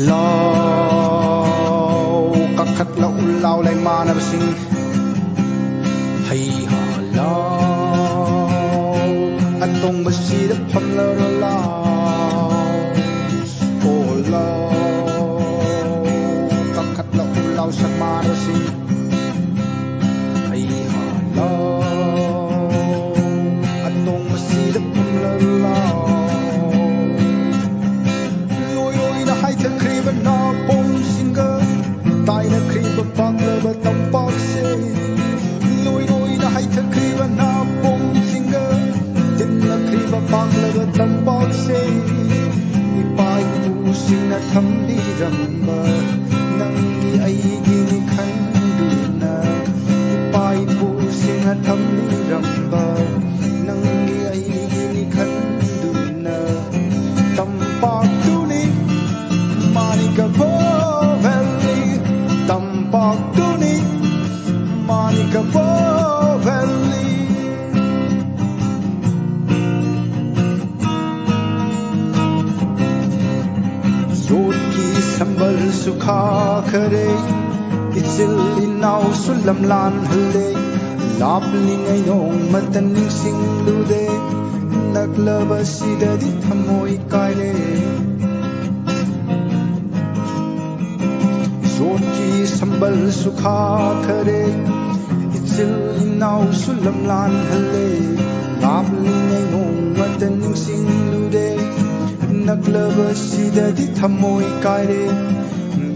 lao các khát lâu lao lại mà nạp sinh hay hà lao anh tung bớt xí đất phầm lơ lao ô lao các khát lâu lao sắc mà nạp sinh hay hà lao anh tung bớt xí đất phầm lơ lao na pom singer tai na kriba pak leba tampak se loi loi na hai tha kriba na pom singer tin na kriba pak leba tampak se ni pai tu sin na tham di ramba nang ni ai gi ni khan du na ni pai tu sin na tham di ramba nang ni ai gi ni khan du na tampak tu ni Manikabo Valley, Tampak Tuni, Manikabo Valley. Sotki sambal sukha kare, itsil inaw sulam lan hale, lapli ngayong mataning singlude, naglabas sida di thamoy kaile. Sotki sambal sukha khare itsil inaw sulam lan hale lapli ngay ngong mataning singlude naglaba sida di thamoy kaire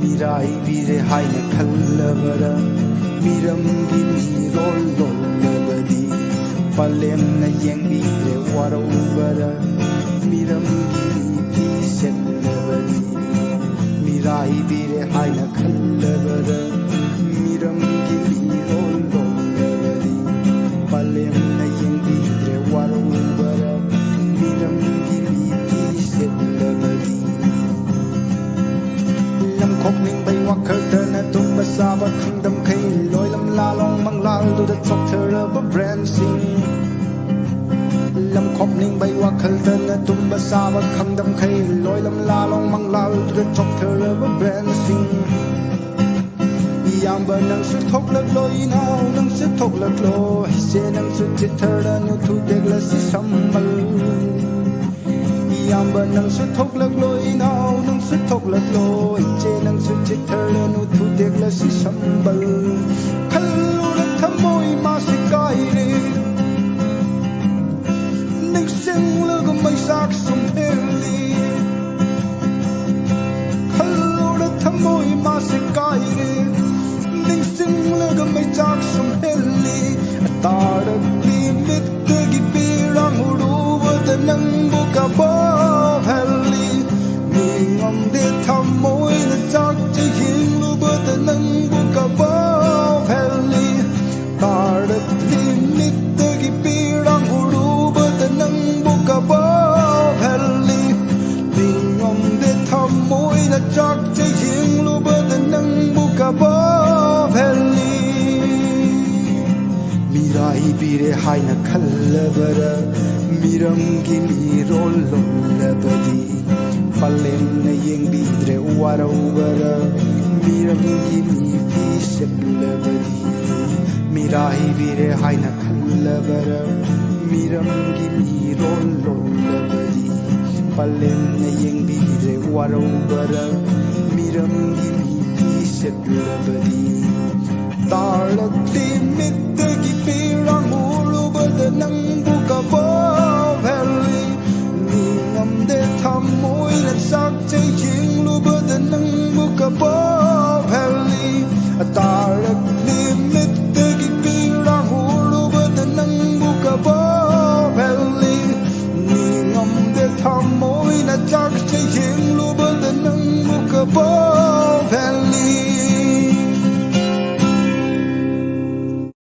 mirai vire hai na khallabara miram gi mirol lol labadi palem na yeng vire warobara miram gi set labadi mirai vire hai na khallabara miram gi mirol lol labadi palem na yeng vire warobara miram gi set labadi lam khop ning bai wakhar na tum basaba khandam khai loi lam la long mang lal du da chok thera ba brand sing lam khop ning bai wakhar na tum basaba khandam khai loi lam la long mang lal du da chok thera ba brand sing yam ba nang su thok lak loi nau nang su thok lak lo se nang su chit thera nu thu dek la si sammal yam ba nang su thok lak loi nau nang su thok lak lo che nang su chit thera nu thu dek la si sambal khallu na thamoi ma se kai re ning sing la ga mai sak sum heli khallu na thamoi ma se kai re ning sing la ga mai sak sum heli tar ki mit gi pirang ru wa da nang bu ka ba heli mi ngom de thamoi na chak chi hin lu ba da nang bu ka ba heli tar ki mit gi pirang ru ba da nang bu ka ba heli mi ngom de thamoi na chak chi hin lu ba da nang bu ka ba heli mirai bire hai na khallabara miram gi mirol lol labadi palem na yeng bidre warobara miram gi mi fi sep labadi mirai bire hai na khallabara miram gi mirol lol labadi palem na yeng bidre warobara miram gi mi fi sep labadi tarlak ti mit